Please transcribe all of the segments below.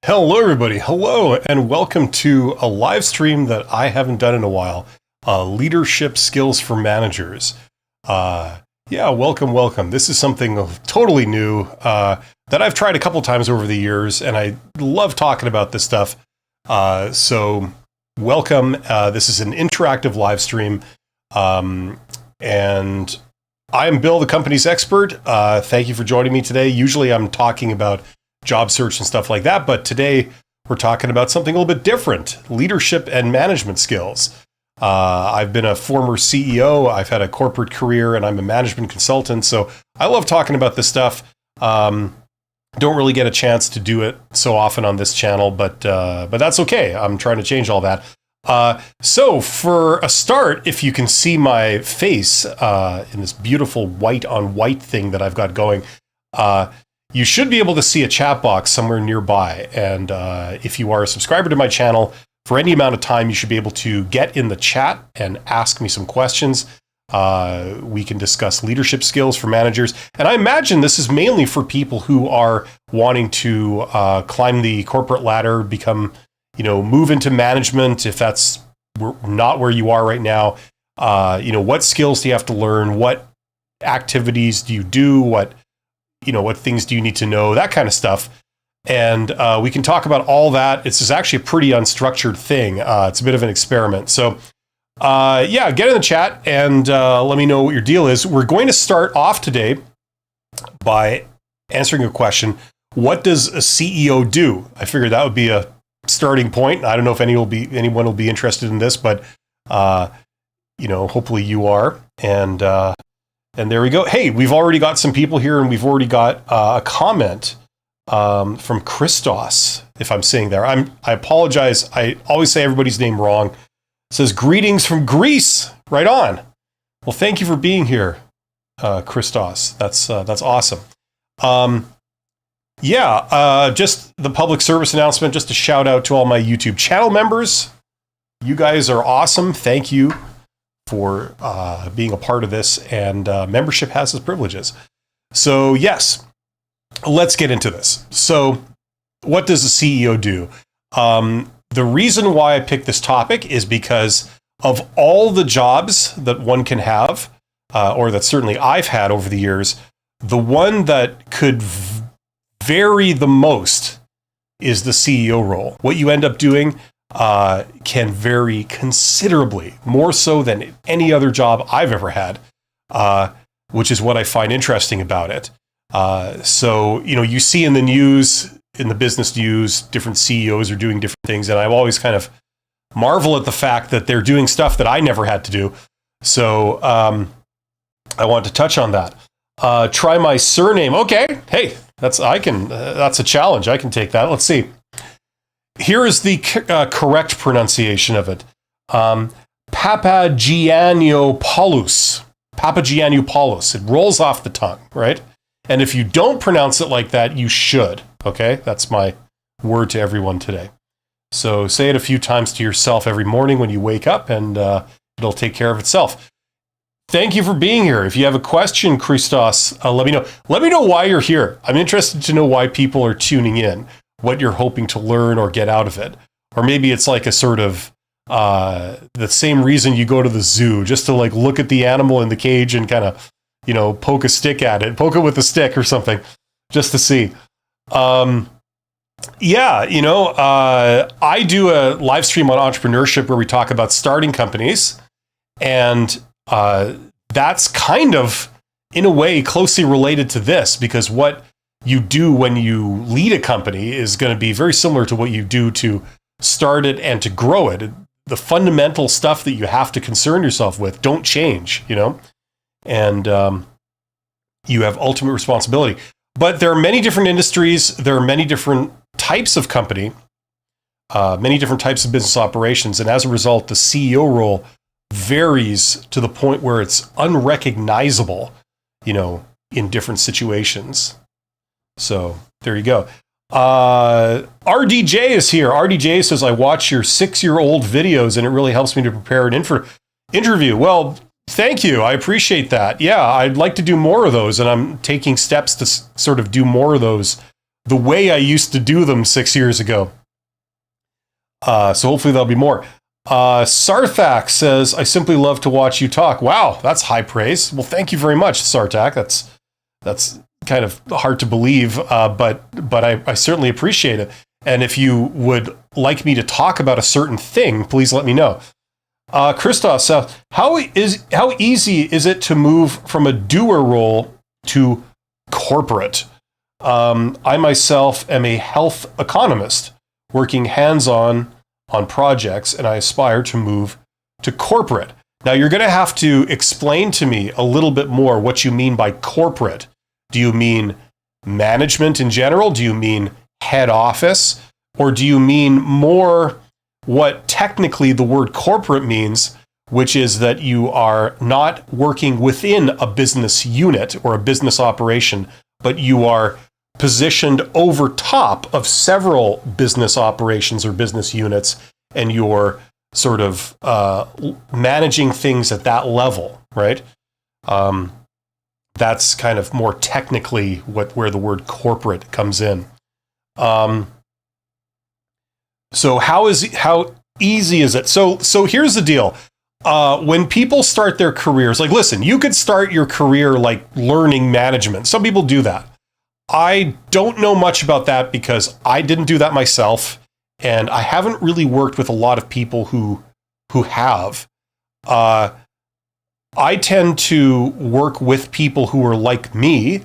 Hello, everybody. Hello, and welcome to a live stream that I haven't done in a while. Leadership skills for managers. Welcome. This is something totally new that I've tried a couple times over the years, and I love talking about this stuff. So welcome. This is an interactive live stream, and I am Bill, the company's expert. Thank you for joining me today. Usually I'm talking about job search and stuff like that, but today we're talking about something a little bit different: leadership and management skills. I've been a former CEO, I've had a corporate career, and I'm a management consultant, so I love talking about this stuff. Don't really get a chance to do it so often on this channel, but that's okay. I'm trying to change all that. So for a start, if you can see my face in this beautiful white on white thing that I've got going, you should be able to see a chat box somewhere nearby. And if you are a subscriber to my channel, for any amount of time, you should be able to get in the chat and ask me some questions. We can discuss leadership skills for managers. And I imagine this is mainly for people who are wanting to climb the corporate ladder, move into management, if that's not where you are right now. What skills do you have to learn? What activities do you do? What things do you need to know? That kind of stuff. And we can talk about all that. This is actually a pretty unstructured thing. It's a bit of an experiment. So get in the chat and let me know what your deal is. We're going to start off today by answering a question. What does a CEO do? I figured that would be a starting point. I don't know if anyone will be interested in this, but hopefully you are. And there we go. Hey, we've already got some people here, and we've already got a comment from Christos, if I'm saying there. I apologize. I always say everybody's name wrong. It says, greetings from Greece. Right on. Well, thank you for being here, Christos. That's awesome. Just the public service announcement, just a shout out to all my YouTube channel members. You guys are awesome. Thank you for being a part of this, and membership has its privileges. So yes, let's get into this. So what does a CEO do? The reason why I picked this topic is because of all the jobs that one can have, or that certainly I've had over the years, the one that could vary the most is the CEO role. What you end up doing can vary considerably, more so than any other job I've ever had, which is what I find interesting about it. So you see in the news, in the business news, different CEOs are doing different things, and I always kind of marvel at the fact that they're doing stuff that I never had to do. So I want to touch on that. Try my surname. Okay, hey, that's a challenge. I can take that. Let's see. Here is the correct pronunciation of it. Papagiannopoulos. Papagiannopoulos. It rolls off the tongue, right? And if you don't pronounce it like that, you should. Okay? That's my word to everyone today. So say it a few times to yourself every morning when you wake up, and it'll take care of itself. Thank you for being here. If you have a question, Christos, let me know. Let me know why you're here. I'm interested to know why people are tuning in, what you're hoping to learn or get out of it. Or maybe it's like a sort of the same reason you go to the zoo, just to like look at the animal in the cage and kind of, poke a stick at it, poke it with a stick or something, just to see. I do a live stream on entrepreneurship where we talk about starting companies, and that's kind of, in a way, closely related to this, because what you do when you lead a company is going to be very similar to what you do to start it and to grow it. The fundamental stuff that you have to concern yourself with don't change, and you have ultimate responsibility. But there are many different industries. There are many different types of company, many different types of business operations. And as a result, the CEO role varies to the point where it's unrecognizable, in different situations. So there you go. RDJ is here. RDJ says, I watch your 6-year-old videos and it really helps me to prepare an interview. Well, thank you. I appreciate that. Yeah, I'd like to do more of those, and I'm taking steps to sort of do more of those the way I used to do them 6 years ago. So hopefully there'll be more. Sarthak says, I simply love to watch you talk. Wow, that's high praise. Well, thank you very much, Sarthak. That's kind of hard to believe, but I certainly appreciate it. And if you would like me to talk about a certain thing, please let me know. Christos, how easy is it to move from a doer role to corporate? I myself am a health economist working hands-on on projects, and I aspire to move to corporate. Now, you're going to have to explain to me a little bit more what you mean by corporate. Do you mean management in general? Do you mean head office? Or do you mean more what technically the word corporate means, which is that you are not working within a business unit or a business operation, but you are positioned over top of several business operations or business units, and you're sort of managing things at that level, right? That's kind of more technically where the word corporate comes in. So how easy is it? So here's the deal. When people start their careers, like, listen, you could start your career like learning management. Some people do that. I don't know much about that because I didn't do that myself, and I haven't really worked with a lot of people who have. I tend to work with people who are like me,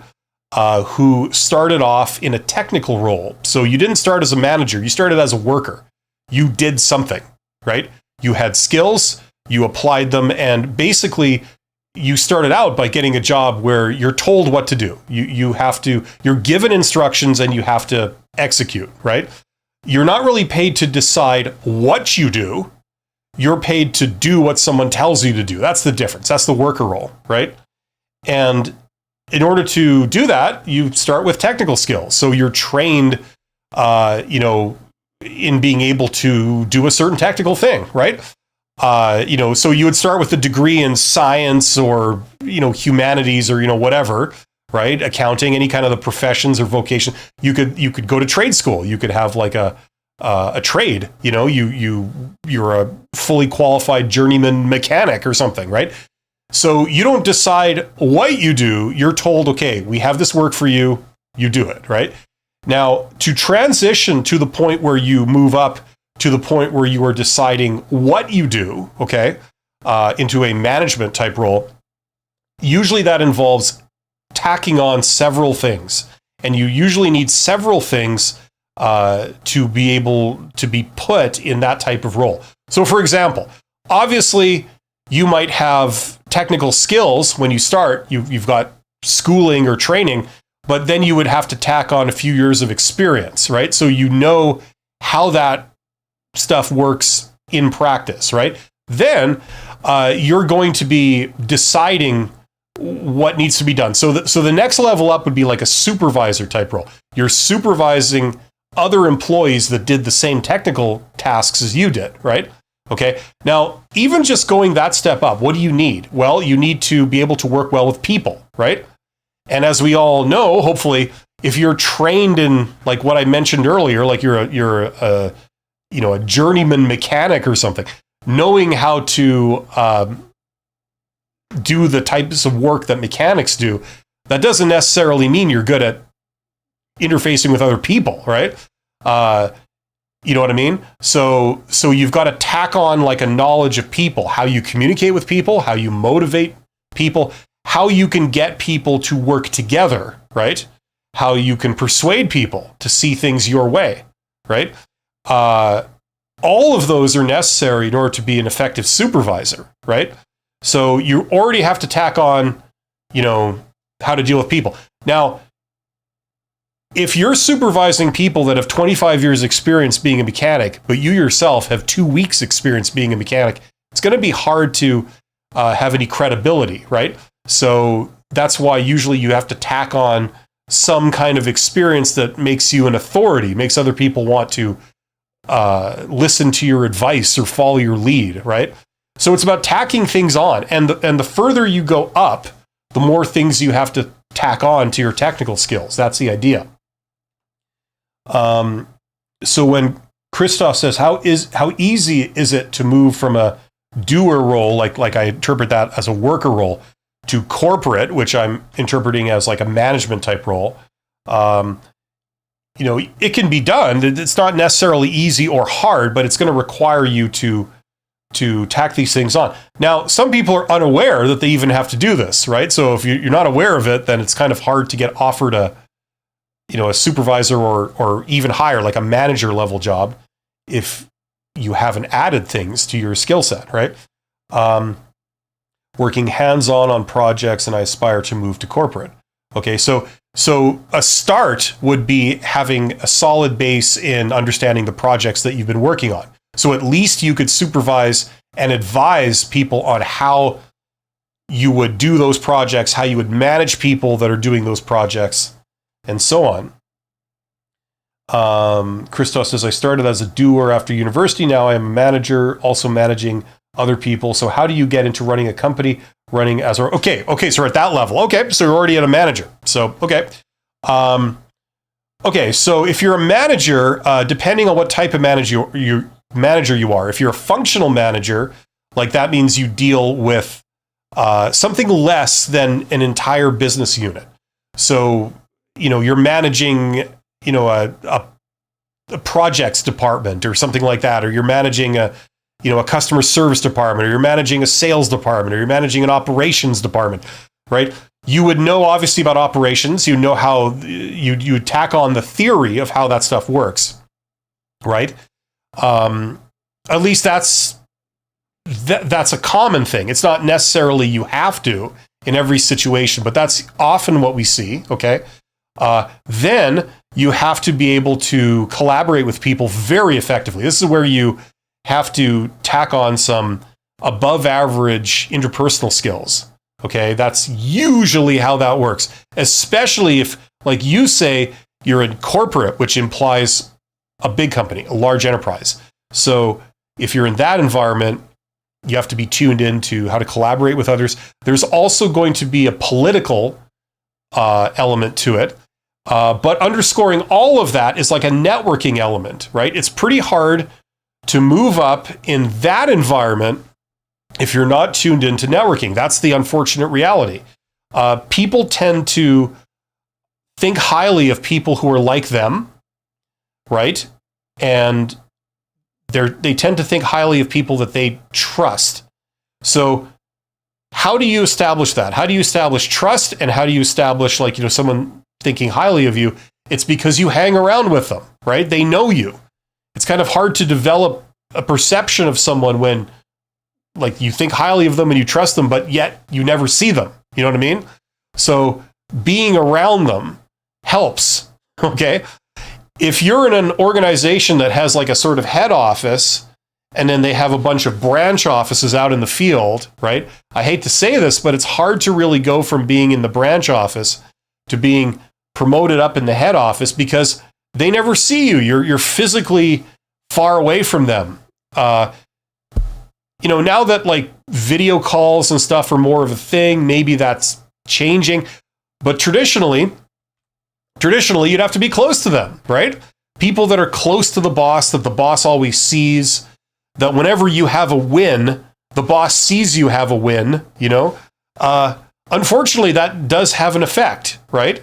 who started off in a technical role. So you didn't start as a manager, you started as a worker. You did something, right? You had skills, you applied them, and basically you started out by getting a job where you're told what to do. You're given instructions and you have to execute, right? You're not really paid to decide what you do. You're paid to do what someone tells you to do. That's the difference. That's the worker role, right? And in order to do that, you start with technical skills. So you're trained, in being able to do a certain technical thing, right? So you would start with a degree in science or, humanities or, whatever, right? Accounting, any kind of the professions or vocation. You could go to trade school. You could have like a trade, you're a fully qualified journeyman mechanic or something, right? So you don't decide what you do. You're told, okay, we have this work for you. You do it, right? Now, to transition to the point where you move up to the point where you are deciding what you do, okay, into a management type role, usually that involves tacking on several things. And you usually need several things to be able to be put in that type of role. So, for example, obviously, you might have technical skills when you start. You've got schooling or training, but then you would have to tack on a few years of experience, right? So you know how that stuff works in practice, right? Then you're going to be deciding what needs to be done. So the next level up would be like a supervisor type role. You're supervising other employees that did the same technical tasks as you did, right? Okay. Now, even just going that step up, what do you need? Well, you need to be able to work well with people, right? And as we all know, hopefully, if you're trained in like what I mentioned earlier, like you're a journeyman mechanic or something, knowing how to do the types of work that mechanics do, that doesn't necessarily mean you're good at interfacing with other people, right? You know what I mean? So you've got to tack on like a knowledge of people, how you communicate with people, how you motivate people, how you can get people to work together, right? How you can persuade people to see things your way, right? All of those are necessary in order to be an effective supervisor, right? So you already have to tack on, how to deal with people. Now, if you're supervising people that have 25 years experience being a mechanic, but you yourself have 2 weeks experience being a mechanic, it's going to be hard to have any credibility, right? So that's why usually you have to tack on some kind of experience that makes you an authority, makes other people want to listen to your advice or follow your lead, right? So it's about tacking things on. And the further you go up, the more things you have to tack on to your technical skills. That's the idea. So when Christoph says, how easy is it to move from a doer role, like I interpret that as a worker role, to corporate, which I'm interpreting as like a management type role, it can be done. It's not necessarily easy or hard, but it's going to require you to tack these things on. Now, some people are unaware that they even have to do this, right? So if you're not aware of it, then it's kind of hard to get offered a supervisor or even higher, like a manager level job, if you haven't added things to your skill set, right? Working hands-on on projects, and I aspire to move to corporate. Okay, so a start would be having a solid base in understanding the projects that you've been working on. So at least you could supervise and advise people on how you would do those projects, how you would manage people that are doing those projects, and so on. Christos says, I started as a doer after university. Now I am a manager, also managing other people. So how do you get into running a company, okay, so we're at that level. Okay, so you're already at a manager. So, okay. Okay, so if you're a manager, depending on what type of manager you are, if you're a functional manager, like that means you deal with something less than an entire business unit. So, you're managing, a projects department or something like that, or you're managing a customer service department, or you're managing a sales department, or you're managing an operations department, right? You would know obviously about operations. You know how you tack on the theory of how that stuff works, right? At least that's a common thing. It's not necessarily you have to in every situation, but that's often what we see, okay? Then you have to be able to collaborate with people very effectively. This is where you have to tack on some above average interpersonal skills. Okay, that's usually how that works, especially if, like you say, you're in corporate, which implies a big company, a large enterprise. So if you're in that environment, you have to be tuned into how to collaborate with others. There's also going to be a political element to it. But underscoring all of that is like a networking element, right? It's pretty hard to move up in that environment if you're not tuned into networking. That's the unfortunate reality. People tend to think highly of people who are like them, right? And they tend to think highly of people that they trust. So how do you establish that? How do you establish trust? And how do you establish, someone thinking highly of you? It's because you hang around with them, right? They know you. It's kind of hard to develop a perception of someone when, you think highly of them and you trust them, but yet you never see them. You know what I mean? So being around them helps, okay? If you're in an organization that has a sort of head office, and then they have a bunch of branch offices out in the field, right? I hate to say this, but it's hard to really go from being in the branch office to being promoted up in the head office because they never see you. You're physically far away from them. Now that video calls and stuff are more of a thing, maybe that's changing. But traditionally, you'd have to be close to them, right? People that are close to the boss, that the boss always sees, that whenever you have a win, the boss sees you have a win, Unfortunately, that does have an effect, right?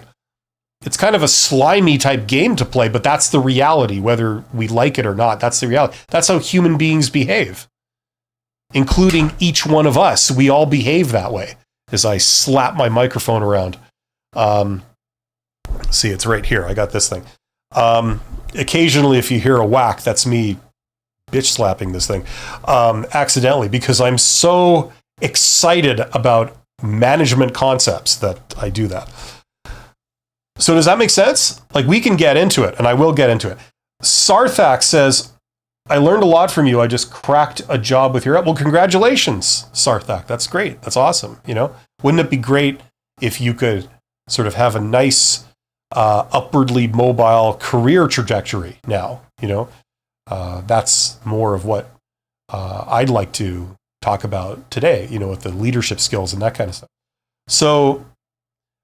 It's kind of a slimy type game to play, but that's the reality, whether we like it or not. That's the reality. That's how human beings behave, including each one of us. We all behave that way. As I slap my microphone around. See, it's right here. I got this thing. Occasionally, if you hear a whack, that's me bitch slapping this thing accidentally because I'm so excited about management concepts that I do that. So does that make sense? We can get into it, and I will get into it. Sarthak says, I learned a lot from you. I just cracked a job with your help. Well, congratulations, Sarthak. That's great. That's awesome. Wouldn't it be great if you could sort of have a nice upwardly mobile career trajectory now? That's more of what I'd like to talk about today, with the leadership skills and that kind of stuff. So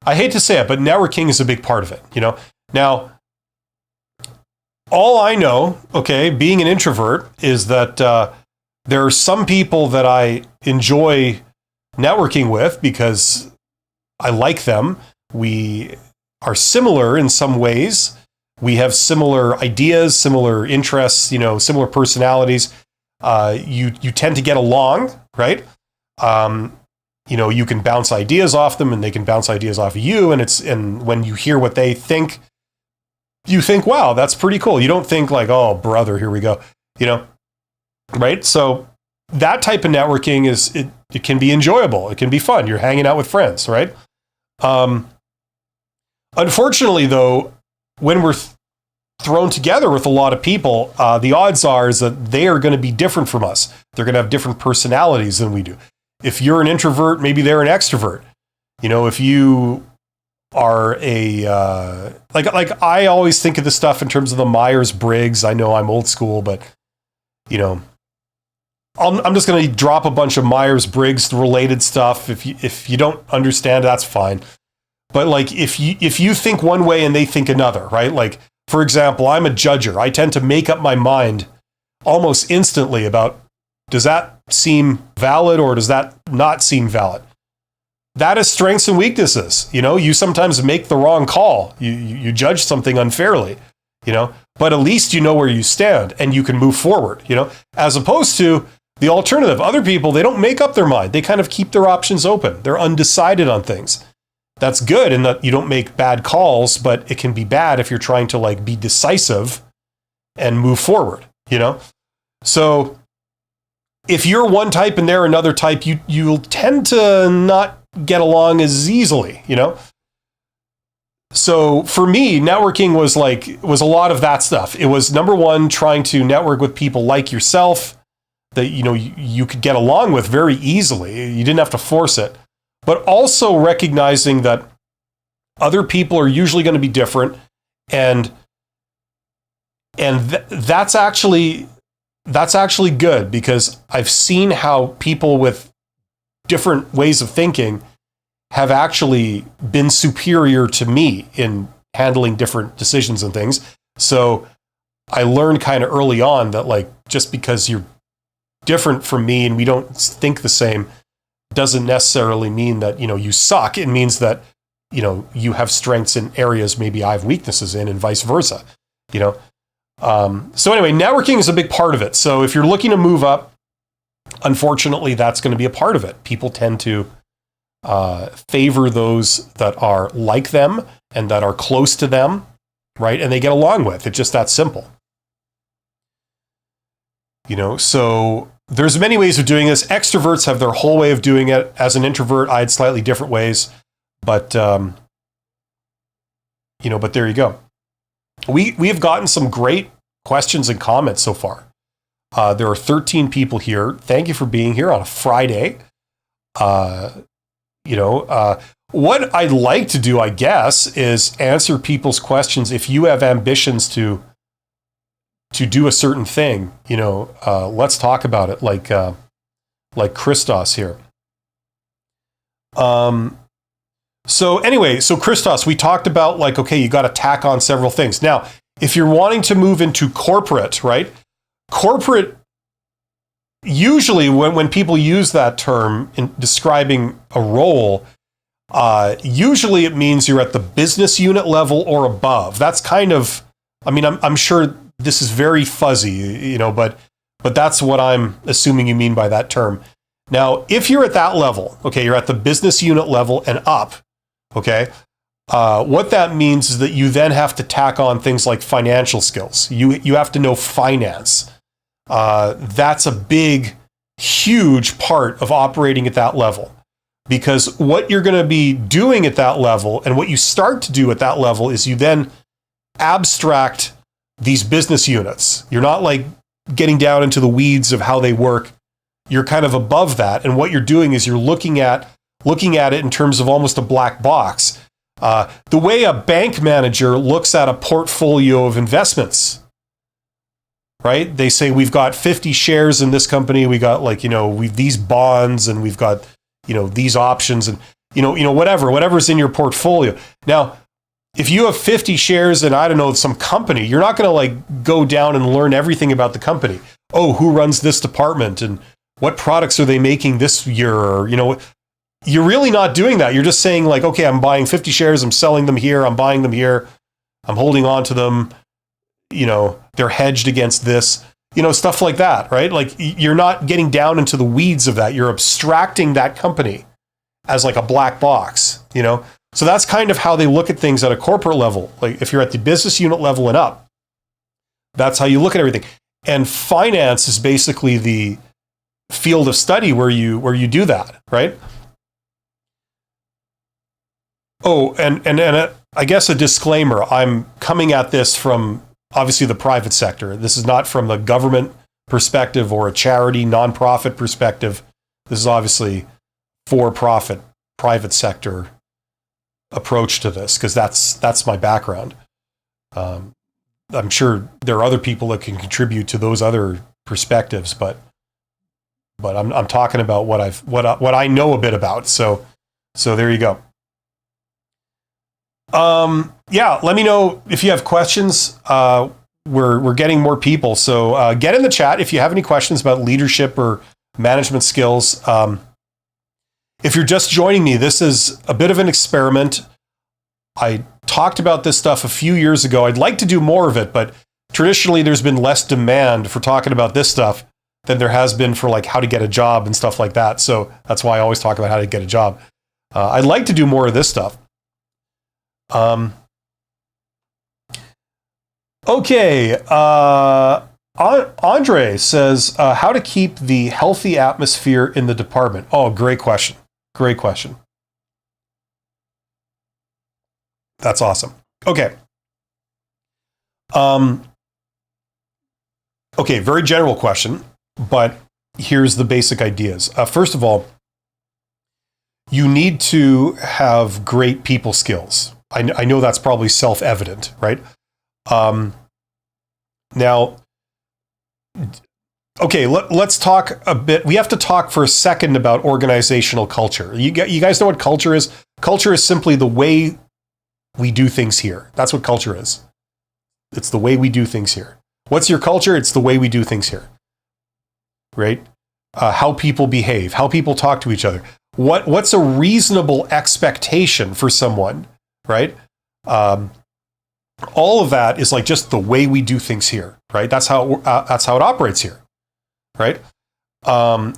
I hate to say it, but networking is a big part of it. Now, all I know, okay, being an introvert, is that there are some people that I enjoy networking with because I like them. We are similar in some ways. We have similar ideas, similar interests, similar personalities. You tend to get along, right? You can bounce ideas off them, and they can bounce ideas off of you. And when you hear what they think, you think, wow, that's pretty cool. You don't think like, oh, brother, here we go, right? So that type of networking it can be enjoyable. It can be fun. You're hanging out with friends, right? Unfortunately, though, when we're thrown together with a lot of people, the odds are is that they are going to be different from us. They're going to have different personalities than we do. If you're an introvert, maybe they're an extrovert. If you are like I always think of this stuff in terms of the Myers-Briggs. I know I'm old school, but I'm just going to drop a bunch of Myers-Briggs related stuff. If you don't understand, that's fine. But like if you think one way and they think another, right? Like, for example, I'm a judger. I tend to make up my mind almost instantly about, does that seem valid or does that not seem valid? That is strengths and weaknesses. You sometimes make the wrong call. You judge something unfairly, but at least you know where you stand and you can move forward, as opposed to the alternative. Other people, they don't make up their mind. They kind of keep their options open. They're undecided on things. That's good in that you don't make bad calls, but it can be bad if you're trying to like be decisive and move forward, So if you're one type and they're another type, you'll tend to not get along as easily, So for me, networking was a lot of that stuff. It was, number one, trying to network with people like yourself that, you could get along with very easily. You didn't have to force it. But also recognizing that other people are usually going to be different, and that's actually good, because I've seen how people with different ways of thinking have actually been superior to me in handling different decisions and things. So I learned kind of early on that like, just because you're different from me and we don't think the same doesn't necessarily mean that, you suck. It means that, you have strengths in areas maybe I have weaknesses in, and vice versa, So anyway, networking is a big part of it. So if you're looking to move up, unfortunately, that's going to be a part of it. People tend to favor those that are like them and that are close to them, right? And they get along with. It's just that simple. So there's many ways of doing this. Extroverts have their whole way of doing it. As an introvert, I had slightly different ways, but but there you go. We have gotten some great questions and comments so far. There are 13 people here. Thank you for being here on a Friday. What I'd like to do, I guess, is answer people's questions. If you have ambitions to do a certain thing, let's talk about it, like Christos here. So Christos, we talked about you got to tack on several things. Now, if you're wanting to move into corporate, right? Corporate, usually when people use that term in describing a role, usually it means you're at the business unit level or above. That's kind of, I'm sure this is very fuzzy, but that's what I'm assuming you mean by that term. Now, if you're at that level, okay, you're at the business unit level and up, okay, what that means is that you then have to tack on things like financial skills. You have to know finance. That's a big, huge part of operating at that level, because what you're going to be doing at that level and what you start to do at that level is you then abstract these business units. You're not like getting down into the weeds of how they work. You're kind of above that. And what you're doing is you're looking at it in terms of almost a black box. The way a bank manager looks at a portfolio of investments, right? They say, we've got 50 shares in this company. We got we've these bonds, and we've got, these options, and, whatever's in your portfolio. Now, if you have 50 shares in, I don't know, some company, you're not going to like go down and learn everything about the company. Oh, who runs this department and what products are they making this year? Or, you're really not doing that. You're just saying like, okay, I'm buying 50 shares. I'm selling them here. I'm buying them here. I'm holding on to them. They're hedged against this, stuff like that, right? Like you're not getting down into the weeds of that. You're abstracting that company as like a black box, So that's kind of how they look at things at a corporate level. Like if you're at the business unit level and up, that's how you look at everything. And finance is basically the field of study where you do that, right? Oh, and I guess a disclaimer, I'm coming at this from obviously the private sector. This is not from the government perspective or a charity, nonprofit perspective. This is obviously for-profit, private sector approach to this, because that's my background. I'm sure there are other people that can contribute to those other perspectives, but I'm talking about what I know a bit about. So there you go. Let me know if you have questions. We're getting more people, so get in the chat if you have any questions about leadership or management skills. If you're just joining me, this is a bit of an experiment. I talked about this stuff a few years ago. I'd like to do more of it, but traditionally there's been less demand for talking about this stuff than there has been for like how to get a job and stuff like that. So that's why I always talk about how to get a job. I'd like to do more of this stuff. Okay. Andre says, how to keep the healthy atmosphere in the department. Oh, great question. Great question. That's awesome. Okay. Okay, very general question, but here's the basic ideas. First of all, you need to have great people skills. I know that's probably self-evident, right? Now, okay, let's talk a bit. We have to talk for a second about organizational culture. You guys know what culture is? Culture is simply the way we do things here. That's what culture is. It's the way we do things here. What's your culture? It's the way we do things here, right? How people behave, how people talk to each other. What's a reasonable expectation for someone, right? All of that is like just the way we do things here, right? That's how it operates here, right?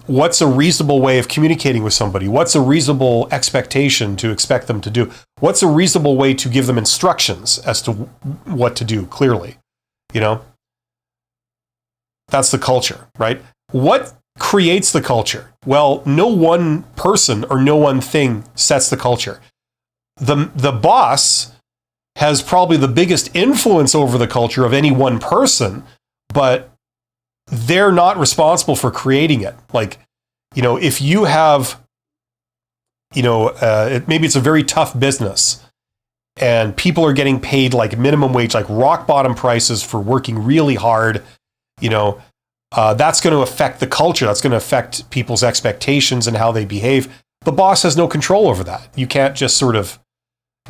What's a reasonable way of communicating with somebody? What's a reasonable expectation to expect them to do? What's a reasonable way to give them instructions as to what to do clearly? That's the culture, right? What creates the culture? Well, no one person or no one thing sets the culture. The boss has probably the biggest influence over the culture of any one person, but they're not responsible for creating it. Like, if you have, maybe it's a very tough business and people are getting paid like minimum wage, like rock bottom prices for working really hard, that's going to affect the culture. That's going to affect people's expectations and how they behave. The boss has no control over that. You can't just sort of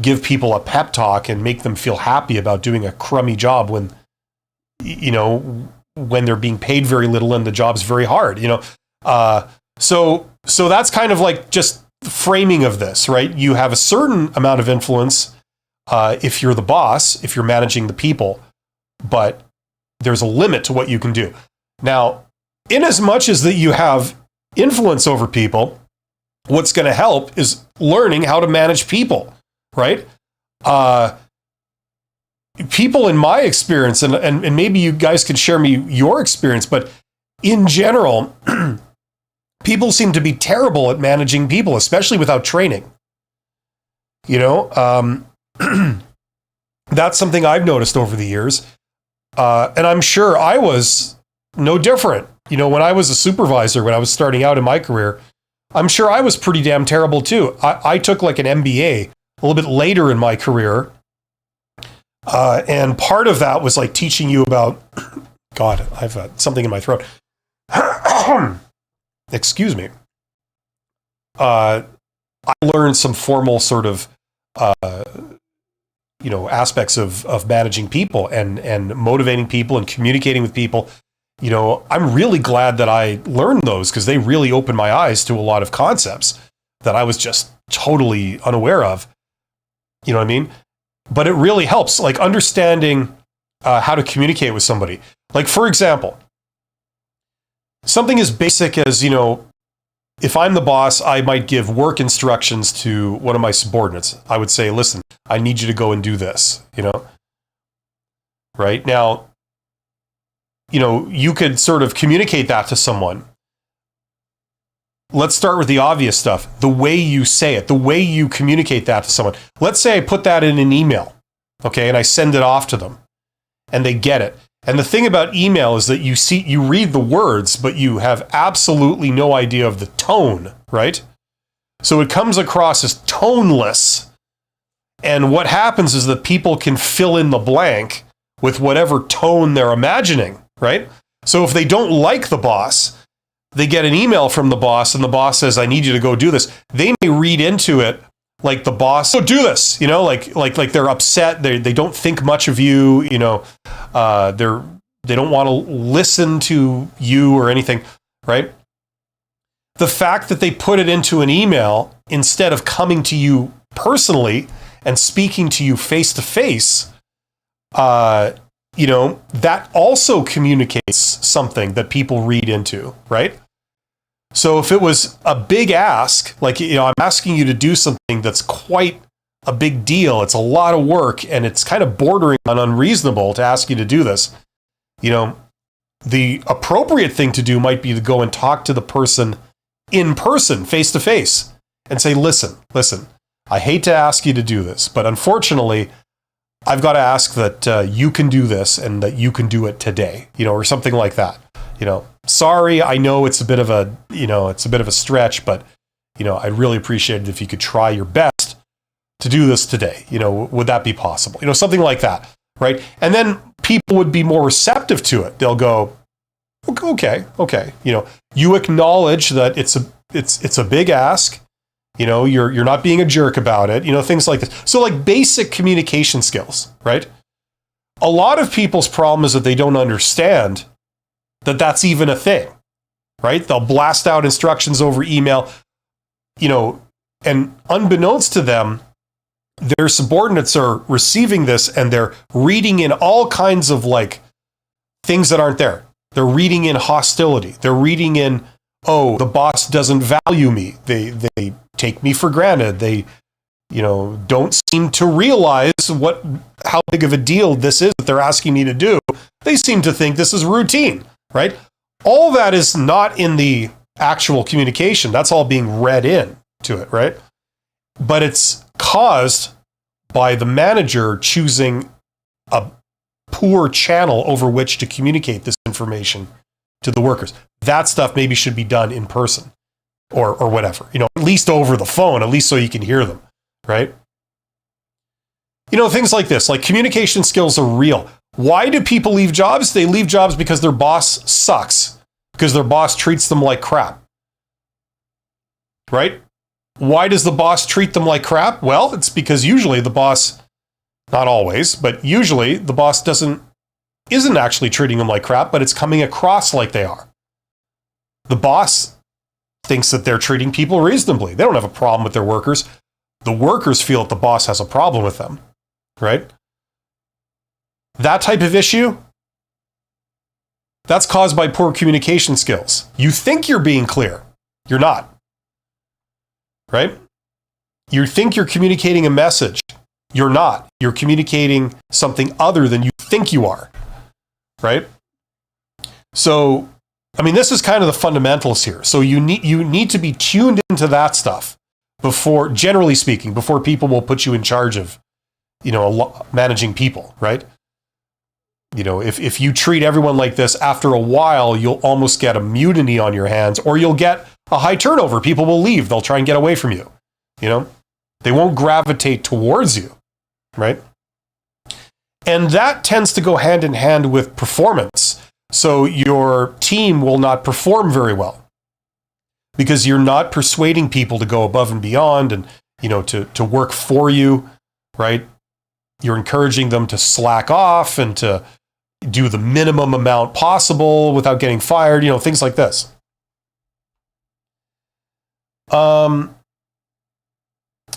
give people a pep talk and make them feel happy about doing a crummy job when they're being paid very little and the job's very hard, So that's kind of like just the framing of this, right? You have a certain amount of influence if you're the boss, if you're managing the people, but there's a limit to what you can do. Now, in as much as that you have influence over people, what's going to help is learning how to manage people, right? People in my experience, and maybe you guys could share me your experience, but in general, people seem to be terrible at managing people, especially without training. That's something I've noticed over the years. And I'm sure I was no different. When I was a supervisor, when I was starting out in my career, I'm sure I was pretty damn terrible too. I took like an MBA a little bit later in my career. And part of that was like teaching you about, God, I've got something in my throat. Excuse me. I learned some formal sort of aspects of managing people and motivating people and communicating with people. I'm really glad that I learned those, because they really opened my eyes to a lot of concepts that I was just totally unaware of. You know what I mean? But it really helps, like understanding how to communicate with somebody. Like, for example, something as basic as, if I'm the boss, I might give work instructions to one of my subordinates. I would say, listen, I need you to go and do this, right? Now, you could sort of communicate that to someone. Let's start with the obvious stuff. The way you say it, the way you communicate that to someone. Let's say I put that in an email, okay, and I send it off to them, and they get it. And the thing about email is that you read the words, but you have absolutely no idea of the tone, right? So it comes across as toneless. And what happens is that people can fill in the blank with whatever tone they're imagining, right? So if they don't like the boss, they get an email from the boss, and the boss says, I need you to go do this. They may read into it like the boss, go do this, like they're upset. They don't think much of you, they don't want to listen to you or anything, right? The fact that they put it into an email instead of coming to you personally and speaking to you face to face, that also communicates something that people read into, right? So if it was a big ask, like, I'm asking you to do something that's quite a big deal, it's a lot of work, and it's kind of bordering on unreasonable to ask you to do this, the appropriate thing to do might be to go and talk to the person in person, face to face, and say, listen, I hate to ask you to do this, but unfortunately, I've got to ask that you can do this and that you can do it today, or something like that. Sorry, I know it's a bit of a stretch, but I'd really appreciate it if you could try your best to do this today. Would that be possible? Something like that, right? And then people would be more receptive to it. They'll go, okay. You acknowledge that it's a big ask. You're not being a jerk about it. Things like this. So, like, basic communication skills, right? A lot of people's problem is that they don't understand that that's even a thing, right? They'll blast out instructions over email, and unbeknownst to them, their subordinates are receiving this and they're reading in all kinds of like things that aren't there. They're reading in hostility. They're reading in, oh, the boss doesn't value me. They take me for granted. They, don't seem to realize how big of a deal this is that they're asking me to do. They seem to think this is routine, right? All that is not in the actual communication. That's all being read in to it, right? But it's caused by the manager choosing a poor channel over which to communicate this information to the workers. That stuff maybe should be done in person or whatever, at least over the phone, at least so you can hear them, right? Things like this, like communication skills are real. Why do people leave jobs? They leave jobs because their boss sucks, because their boss treats them like crap, right? Why does the boss treat them like crap? Well, it's because usually the boss, not always, but usually the boss isn't actually treating them like crap, but it's coming across like they are. The boss thinks that they're treating people reasonably. They don't have a problem with their workers. The workers feel that the boss has a problem with them, right? That type of issue, that's caused by poor communication skills. You think you're being clear. You're not. Right? You think you're communicating a message. You're not. You're communicating something other than you think you are. Right? So, this is kind of the fundamentals here. So you need to be tuned into that stuff generally speaking, before people will put you in charge of, managing people, right? If you treat everyone like this, after a while, you'll almost get a mutiny on your hands, or you'll get a high turnover. People will leave. They'll try and get away from you. They won't gravitate towards you, right? And that tends to go hand in hand with performance. So your team will not perform very well because you're not persuading people to go above and beyond and, to work for you, right? You're encouraging them to slack off and to do the minimum amount possible without getting fired, things like this.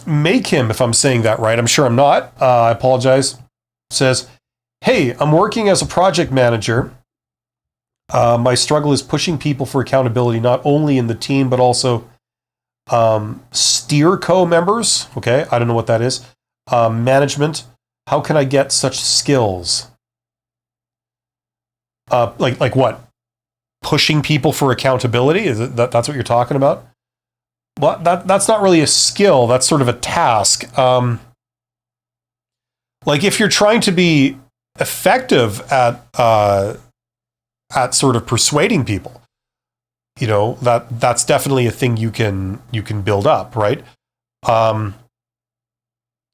Make him, if I'm saying that right, I'm sure I'm not, I apologize, says, hey, I'm working as a project manager. My struggle is pushing people for accountability, not only in the team, but also steer co-members. Okay, I don't know what that is. Management. How can I get such skills? Like what? Pushing people for accountability? Is it that's what you're talking about? Well, that's not really a skill. That's sort of a task. Like if you're trying to be effective at sort of persuading people, that's definitely a thing you can build up, right?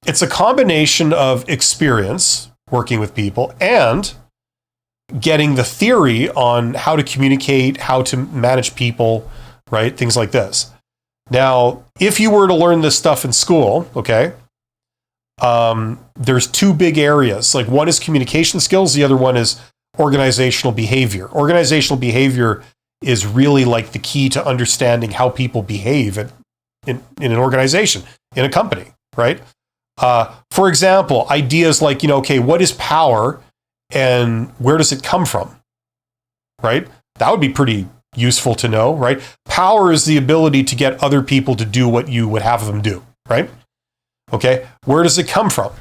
It's a combination of experience working with people and getting the theory on how to communicate, how to manage people, right? Things like this. Now, if you were to learn this stuff in school, okay, there's two big areas. Like one is communication skills. The other one is organizational behavior. Organizational behavior is really like the key to understanding how people behave in an organization, in a company, right? For example, ideas like, okay, what is power and where does it come from, right? That would be pretty useful to know, right? Power is the ability to get other people to do what you would have them do, right? Okay, where does it come from?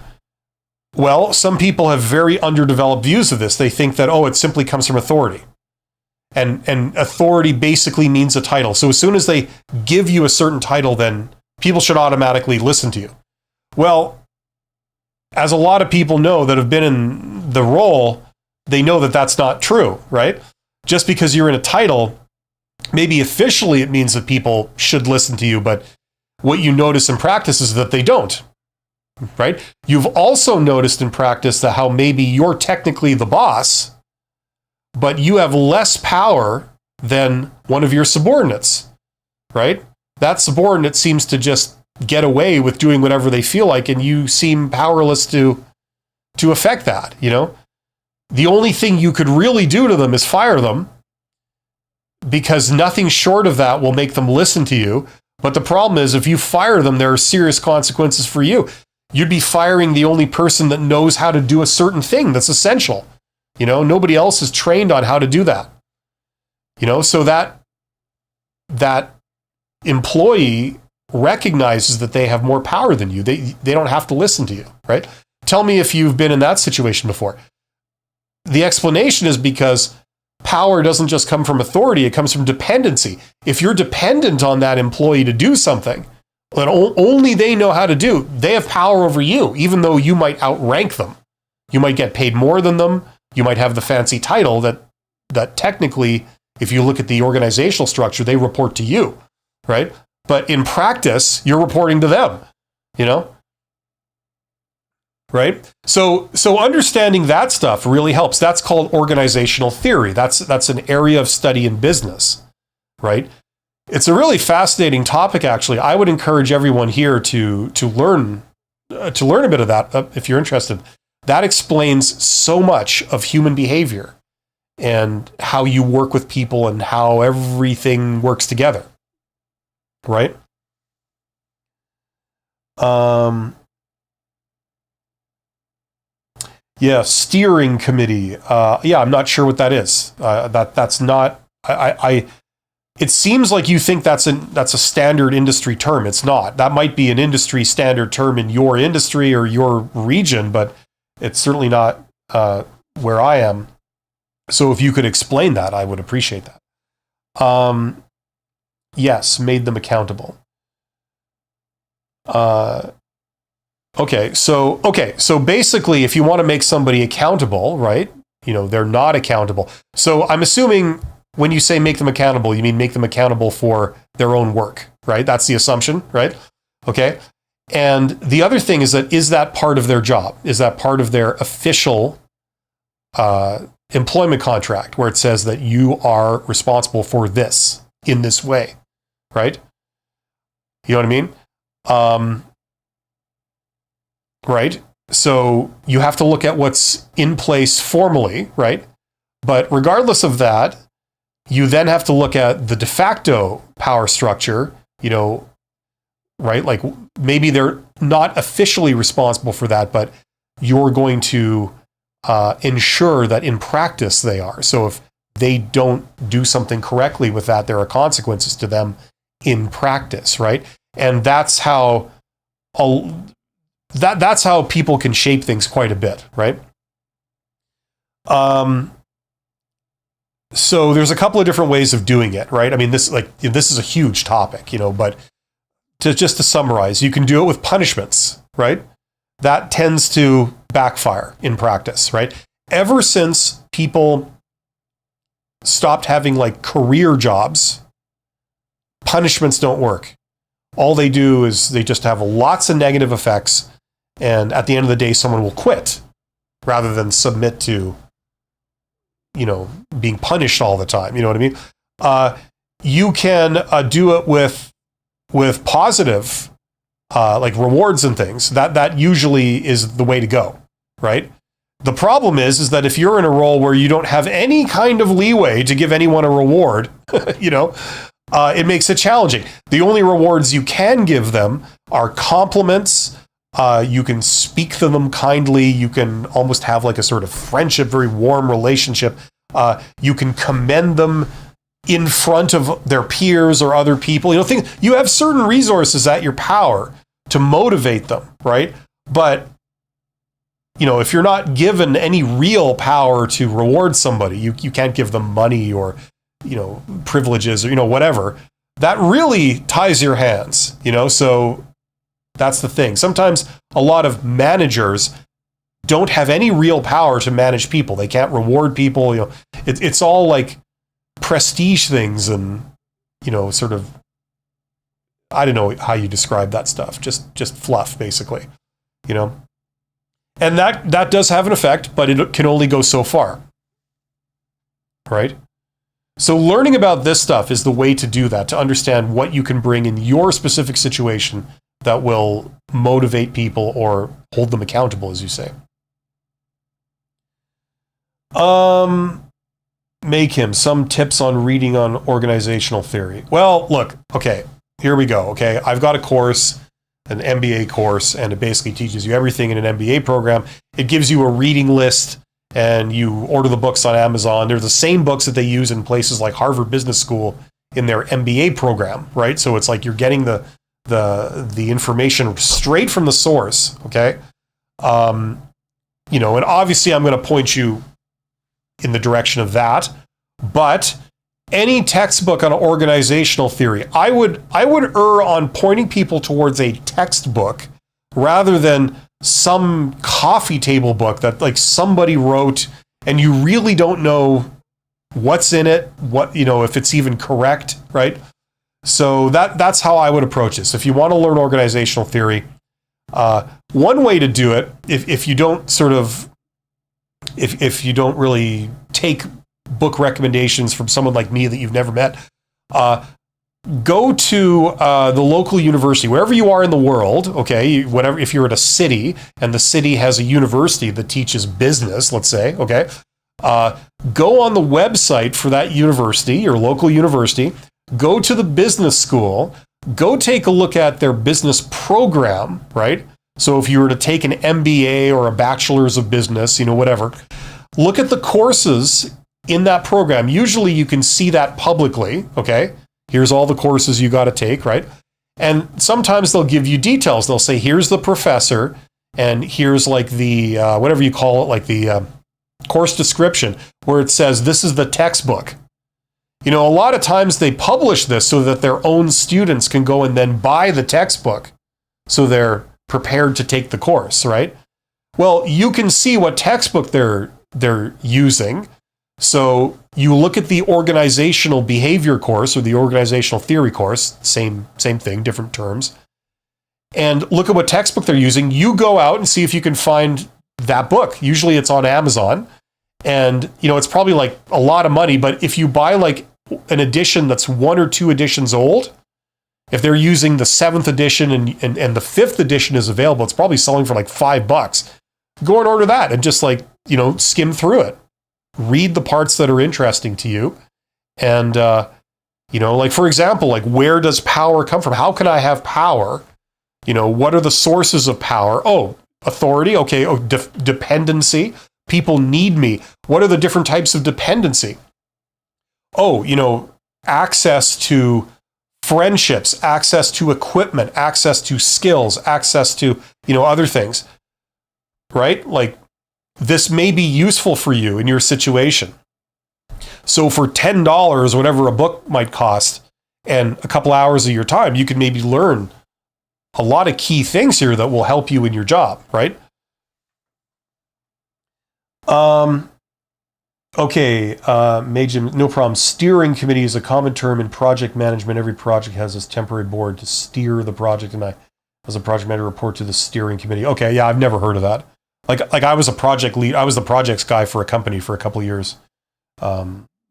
Well, some people have very underdeveloped views of this. They think that, it simply comes from authority. And authority basically means a title. So as soon as they give you a certain title, then people should automatically listen to you. Well, as a lot of people know that have been in the role, they know that that's not true, right? Just because you're in a title, maybe officially it means that people should listen to you, but what you notice in practice is that they don't, right? You've also noticed in practice that how maybe you're technically the boss, but you have less power than one of your subordinates, right? That subordinate seems to just get away with doing whatever they feel like, and you seem powerless to affect that, The only thing you could really do to them is fire them, because nothing short of that will make them listen to you. But the problem is, if you fire them, there are serious consequences for you. You'd be firing the only person that knows how to do a certain thing that's essential. Nobody else is trained on how to do that. So that employee recognizes that they have more power than you. They don't have to listen to you, right? Tell me if you've been in that situation before. The explanation is because power doesn't just come from authority, it comes from dependency. If you're dependent on that employee to do something that only they know how to do, they have power over you, even though you might outrank them. You might get paid more than them. You might have the fancy title that technically, if you look at the organizational structure, they report to you, right? But in practice, you're reporting to them, right? So understanding that stuff really helps. That's called organizational theory. That's an area of study in business, right? It's a really fascinating topic, actually. I would encourage everyone here to learn a bit of that if you're interested. That explains so much of human behavior and how you work with people and how everything works together, right? Yeah, steering committee. I'm not sure what that is. That's not. It seems like you think that's a standard industry term. It's not. That might be an industry standard term in your industry or your region, but it's certainly not where I am. So if you could explain that, I would appreciate that. Yes, made them accountable. Okay, so basically, if you want to make somebody accountable, right? They're not accountable. So I'm assuming when you say make them accountable, you mean make them accountable for their own work, right? That's the assumption, right? Okay. And the other thing is that part of their job? Is that part of their official employment contract where it says that you are responsible for this in this way, right? You know what I mean? Right? So you have to look at what's in place formally, right? But regardless of that, you then have to look at the de facto power structure, right? Like maybe they're not officially responsible for that, but you're going to ensure that in practice they are. So if they don't do something correctly with that, there are consequences to them in practice, right? And that's how that's how people can shape things quite a bit, right? So there's a couple of different ways of doing it, right? I mean, this is a huge topic, but to summarize, you can do it with punishments, right? That tends to backfire in practice, right? Ever since people stopped having like career jobs, punishments don't work. All they do is they just have lots of negative effects, and at the end of the day, someone will quit rather than submit to, being punished all the time. You know what I mean? You can do it with positive, like rewards and things. That usually is the way to go, right? The problem is that if you're in a role where you don't have any kind of leeway to give anyone a reward, it makes it challenging. The only rewards you can give them are compliments. You can speak to them kindly. You can almost have like a sort of friendship, very warm relationship. You can commend them in front of their peers or other people. You have certain resources at your power to motivate them, right? But if you're not given any real power to reward somebody, you can't give them money or privileges or whatever. That really ties your hands. So that's the thing. Sometimes a lot of managers don't have any real power to manage people. They can't reward people. It's all like prestige things and sort of, I don't know how you describe that stuff. Just fluff, basically. And that does have an effect, but it can only go so far, right? So learning about this stuff is the way to do that, to understand what you can bring in your specific situation that will motivate people or hold them accountable, as you say. Make him some tips on reading on organizational theory. Well, look, okay, here we go. Okay, I've got a course, an MBA course, and it basically teaches you everything in an MBA program. It gives you a reading list, and you order the books on Amazon. They're the same books that they use in places like Harvard Business School in their MBA program, right? So it's like you're getting the information straight from the source, okay? And obviously I'm going to point you in the direction of that, but any textbook on organizational theory, I would err on pointing people towards a textbook rather than some coffee table book that like somebody wrote and you really don't know what's in it, if it's even correct, right? So that's how I would approach this. If you want to learn organizational theory, one way to do it, if you don't really take book recommendations from someone like me that you've never met, go to the local university, wherever you are in the world, okay, whatever, if you're at a city and the city has a university that teaches business, let's say, okay, go on the website for that university, your local university, go to the business school, go take a look at their business program, right? So if you were to take an MBA or a bachelor's of business, whatever, look at the courses in that program. Usually you can see that publicly, okay? Here's all the courses you got to take, right? And sometimes they'll give you details. They'll say, here's the professor, and here's like the, whatever you call it, like the course description, where it says, this is the textbook. A lot of times they publish this so that their own students can go and then buy the textbook so they're prepared to take the course, right? Well, you can see what textbook they're using. So you look at the organizational behavior course or the organizational theory course, same thing, different terms, and look at what textbook they're using. You go out and see if you can find that book. Usually it's on Amazon, and it's probably like a lot of money, but if you buy like an edition that's 1 or 2 editions old, if they're using the 7th edition and the 5th edition is available, it's probably selling for like $5. go and order that and just like, skim through it. Read the parts that are interesting to you. And, like, for example, like, where does power come from? How can I have power? What are the sources of power? Oh, authority. Okay. Oh, dependency. People need me. What are the different types of dependency? Oh, access to friendships, access to equipment, access to skills, access to, other things, right? Like, this may be useful for you in your situation. So for $10, whatever a book might cost, and a couple hours of your time, you can maybe learn a lot of key things here that will help you in your job, right? Okay, Majim, no problem. Steering committee is a common term in project management. Every project has this temporary board to steer the project, and I, as a project manager, report to the steering committee. Okay, yeah, I've never heard of that. Like I was a project lead. I was the projects guy for a company for a couple of years.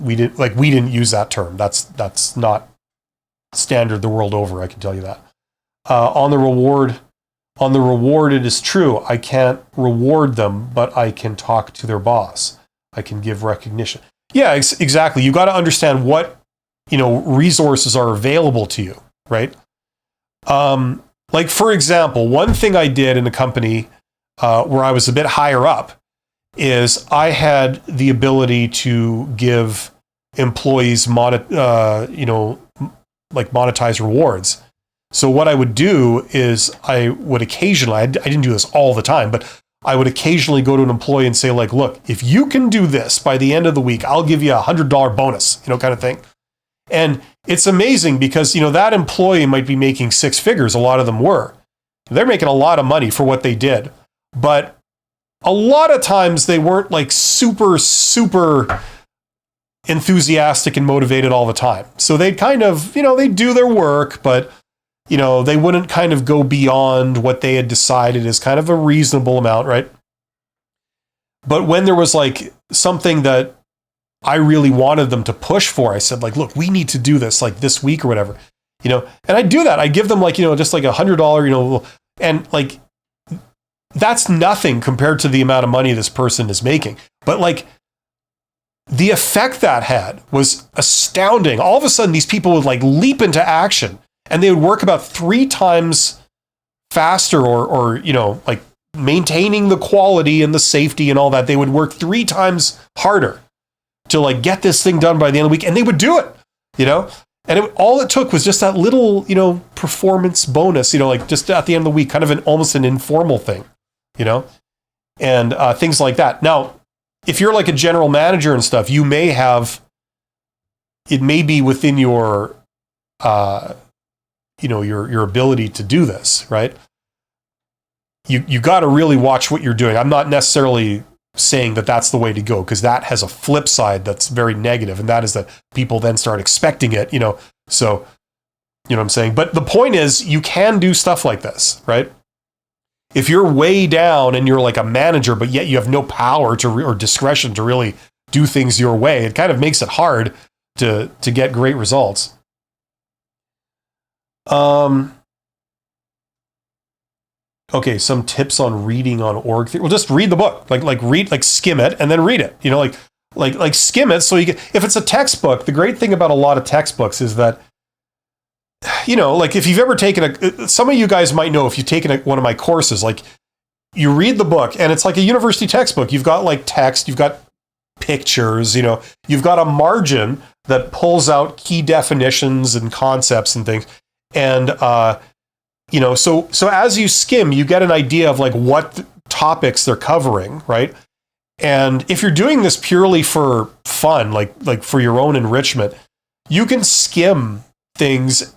We didn't use that term. That's not standard the world over. I can tell you that. On the reward, it is true. I can't reward them, but I can talk to their boss. I can give recognition. Yeah, exactly. You got to understand what, resources are available to you, right? Like, for example, one thing I did in a company where I was a bit higher up is I had the ability to give employees monetize rewards. So what I would do is I would occasionally, I didn't do this all the time, but I would occasionally go to an employee and say, like, look, if you can do this by the end of the week, I'll give you $100 bonus, kind of thing. And it's amazing because, that employee might be making six figures. A lot of them were. They're making a lot of money for what they did. But a lot of times they weren't like super, super enthusiastic and motivated all the time. So they'd kind of, they'd do their work, but they wouldn't kind of go beyond what they had decided is kind of a reasonable amount, right? But when there was like something that I really wanted them to push for, I said, like, look, we need to do this like this week or whatever, and I do that. I give them like, just like $100, and like, that's nothing compared to the amount of money this person is making. But like, the effect that had was astounding. All of a sudden, these people would like leap into action. And they would work about 3 times faster or like maintaining the quality and the safety and all that. They would work 3 times harder to like get this thing done by the end of the week. And they would do it, And all it took was just that little, performance bonus, like just at the end of the week, kind of almost an informal thing, and things like that. Now, if you're like a general manager and stuff, it may be within your, your ability to do this, right? You got to really watch what you're doing. I'm not necessarily saying that that's the way to go, because that has a flip side that's very negative, and that is that people then start expecting it, so, what I'm saying? But the point is, you can do stuff like this, right? If you're way down and you're like a manager, but yet you have no power or discretion to really do things your way, it kind of makes it hard to get great results. Okay, some tips on reading on org theory. Well, just read the book, like skim it and then read it. Like skim it. So if it's a textbook, the great thing about a lot of textbooks is that, like if you've ever taken some of you guys might know if you've taken one of my courses, like you read the book and it's like a university textbook. You've got like text, you've got pictures, you've got a margin that pulls out key definitions and concepts and things. And, so as you skim, you get an idea of like what topics they're covering, right? And if you're doing this purely for fun, like for your own enrichment, you can skim things.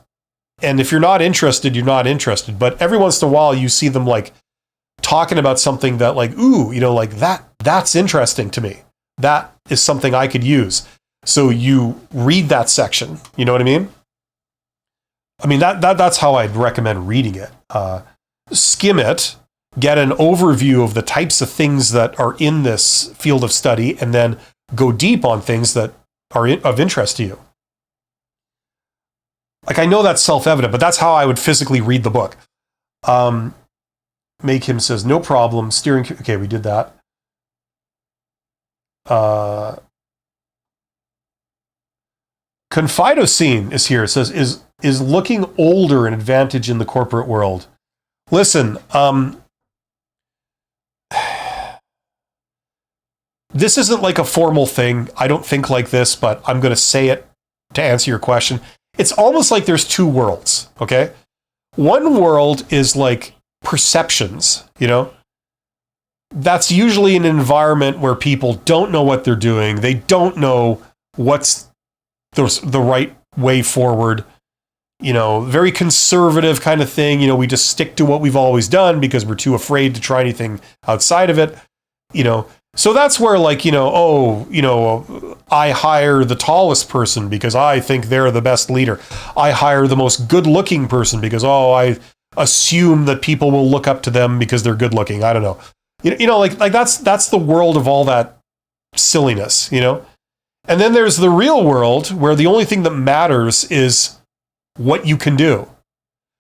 And if you're not interested, you're not interested. But every once in a while, you see them like talking about something that like, ooh, like that's interesting to me. That is something I could use. So you read that section. You know what I mean? That's how I'd recommend reading it. Skim it, get an overview of the types of things that are in this field of study, and then go deep on things that are of interest to you. Like, I know that's self-evident, but that's how I would physically read the book. make him says, no problem. Steering. Okay, we did that. Confidocene is here. It says, is looking older an advantage in the corporate world? Listen, this isn't like a formal thing. I don't think like this, but I'm going to say it to answer your question. It's almost like there's two worlds, okay? One world is like perceptions, you know? That's usually an environment where people don't know what they're doing. They don't know what's the right way forward. You know, very conservative kind of thing. You know, we just stick to what we've always done because we're too afraid to try anything outside of it. You know, so that's where like, I hire the tallest person because I think they're the best leader. I hire the most good looking person because, I assume that people will look up to them because they're good looking. I don't know. Like that's the world of all that silliness, you know? And then there's the real world where the only thing that matters is what you can do.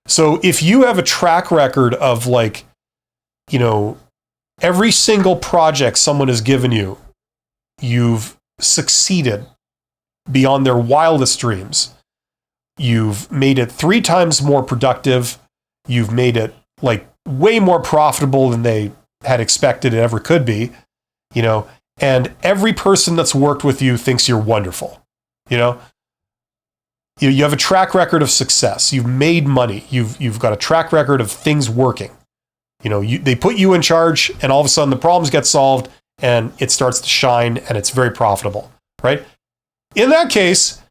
So if you have a track record of like, every single project someone has given you, you've succeeded beyond their wildest dreams. You've made it 3 times more productive. You've made it like way more profitable than they had expected it ever could be, and every person that's worked with you thinks you're wonderful. You have a track record of success. You've made money. You've got a track record of things working. They put you in charge, and all of a sudden the problems get solved, and it starts to shine, and it's very profitable, right? In that case,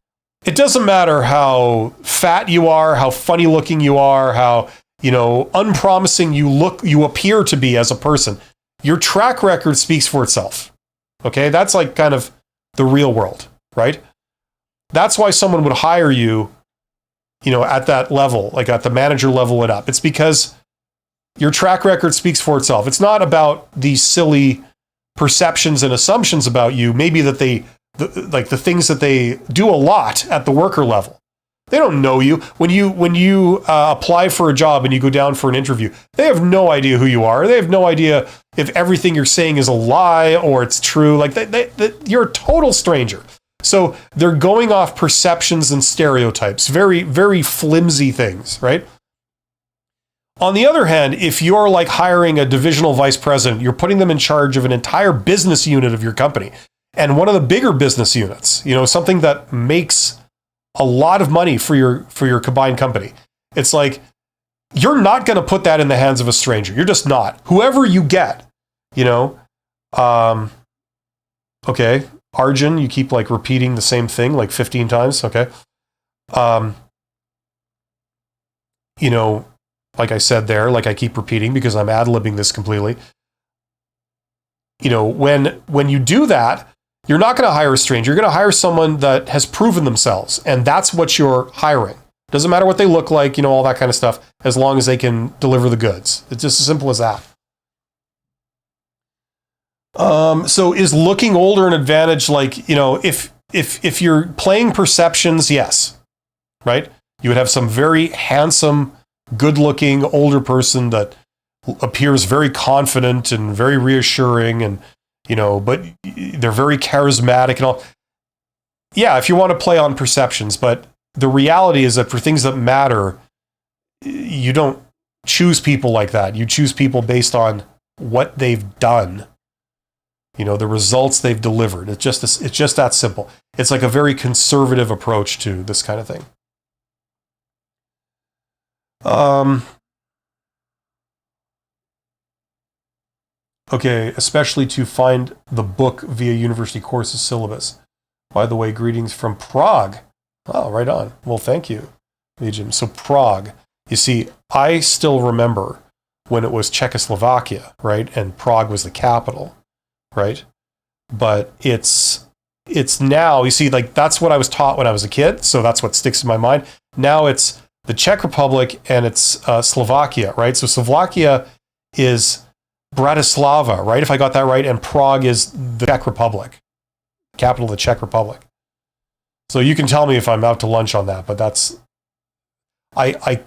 it doesn't matter how fat you are, how funny looking you are, how unpromising you appear to be as a person. Your track record speaks for itself. Okay, that's like kind of the real world, right? That's why someone would hire you, at that level, like at the manager level and up. It's because your track record speaks for itself. It's not about these silly perceptions and assumptions about you. Maybe that the things that they do a lot at the worker level. They don't know you. When you apply for a job and you go down for an interview, they have no idea who you are. They have no idea if everything you're saying is a lie or it's true. Like you're a total stranger. So they're going off perceptions and stereotypes, very, very flimsy things, right? On the other hand, if you're like hiring a divisional vice president, you're putting them in charge of an entire business unit of your company, and one of the bigger business units, something that makes a lot of money for your combined company. It's like, you're not going to put that in the hands of a stranger. You're just not. Whoever you get, okay, Arjun, you keep like repeating the same thing like 15 times. Okay. Like I said there, like I keep repeating because I'm ad-libbing this completely. When you do that, you're not going to hire a stranger. You're going to hire someone that has proven themselves. And that's what you're hiring. Doesn't matter what they look like, all that kind of stuff, as long as they can deliver the goods. It's just as simple as that. So is looking older an advantage? Like, if you're playing perceptions, yes, right? You would have some very handsome, good-looking older person that appears very confident and very reassuring and but they're very charismatic and all. Yeah, if you want to play on perceptions, but the reality is that for things that matter, you don't choose people like that. You choose people based on what they've done, the results they've delivered. It's just that simple. It's like a very conservative approach to this kind of thing. Okay, especially to find the book via university courses syllabus. By the way, greetings from Prague. Oh, right on. Well, thank you, Legion. So Prague, you see, I still remember when it was Czechoslovakia, right? And Prague was the capital, right? But it's now, you see, like that's what I was taught when I was a kid. So that's what sticks in my mind. Now it's the Czech Republic and it's Slovakia, right? So Slovakia is Bratislava, right? If I got that right. And Prague is the Czech Republic, capital of the Czech Republic. So you can tell me if I'm out to lunch on that, but that's, I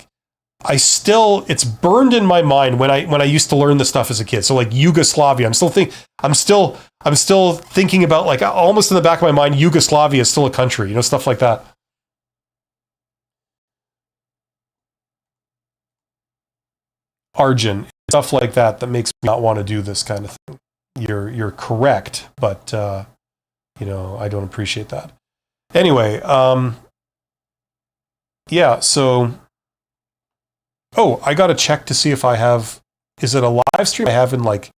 it's burned in my mind when I used to learn this stuff as a kid. So like Yugoslavia, I'm still thinking about, like, almost in the back of my mind, Yugoslavia is still a country, stuff like that. Arjun, stuff like that makes me not want to do this kind of thing. You're correct, but I don't appreciate that. Anyway, yeah, so I got to check to see if I have, is it a live stream I have in, like,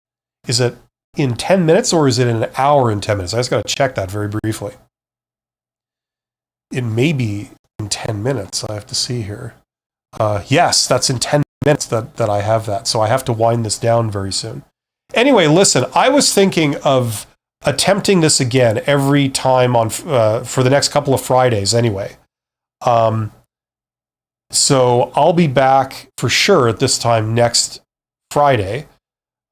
is it in 10 minutes or is it in an hour and 10 minutes? I just got to check that very briefly. It may be in 10 minutes. I have to see here. Yes, that's in 10 minutes that I have that. So I have to wind this down very soon. Anyway, listen, I was thinking of attempting this again every time for the next couple of Fridays anyway. So I'll be back for sure at this time next Friday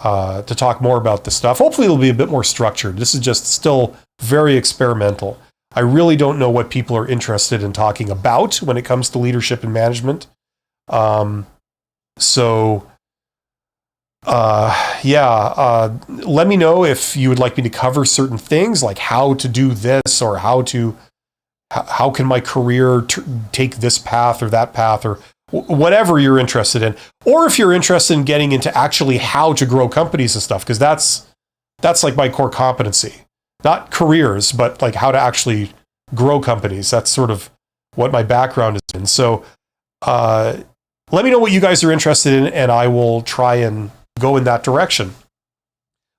to talk more about this stuff. Hopefully it'll be a bit more structured. This is just still very experimental. I really don't know what people are interested in talking about when it comes to leadership and management. Let me know if you would like me to cover certain things, like how to do this, or how can my career take this path or that path, or whatever you're interested in. Or if you're interested in getting into actually how to grow companies and stuff, because that's like my core competency. Not careers, but like how to actually grow companies. That's sort of what my background is in. So let me know what you guys are interested in, and I will try and go in that direction.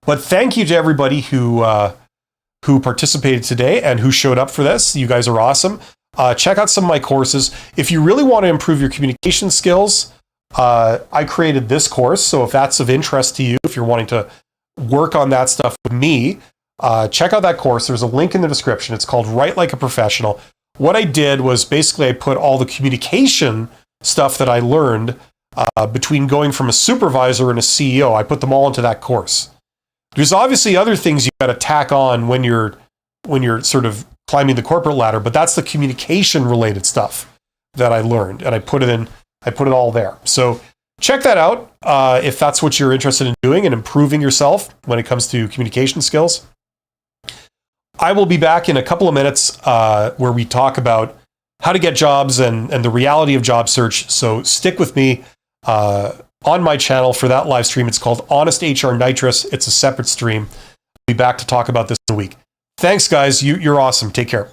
But thank you to everybody who participated today and who showed up for this. You guys are awesome. Check out some of my courses. If you really want to improve your communication skills, I created this course. So if that's of interest to you, if you're wanting to work on that stuff with me, check out that course. There's a link in the description. It's called Write Like a Professional. What I did was basically I put all the communication stuff that I learned between going from a supervisor and a CEO. I put them all into that course. There's obviously other things you got to tack on when you're sort of climbing the corporate ladder, but that's the communication related stuff that I learned, and I put it all there. So check that out if that's what you're interested in doing and improving yourself when it comes to communication skills. I will be back in a couple of minutes where we talk about how to get jobs and the reality of job search. So stick with me on my channel for that live stream. It's called Honest HR Nitrous. It's a separate stream. I'll be back to talk about this in a week. Thanks, guys. You're awesome. Take care.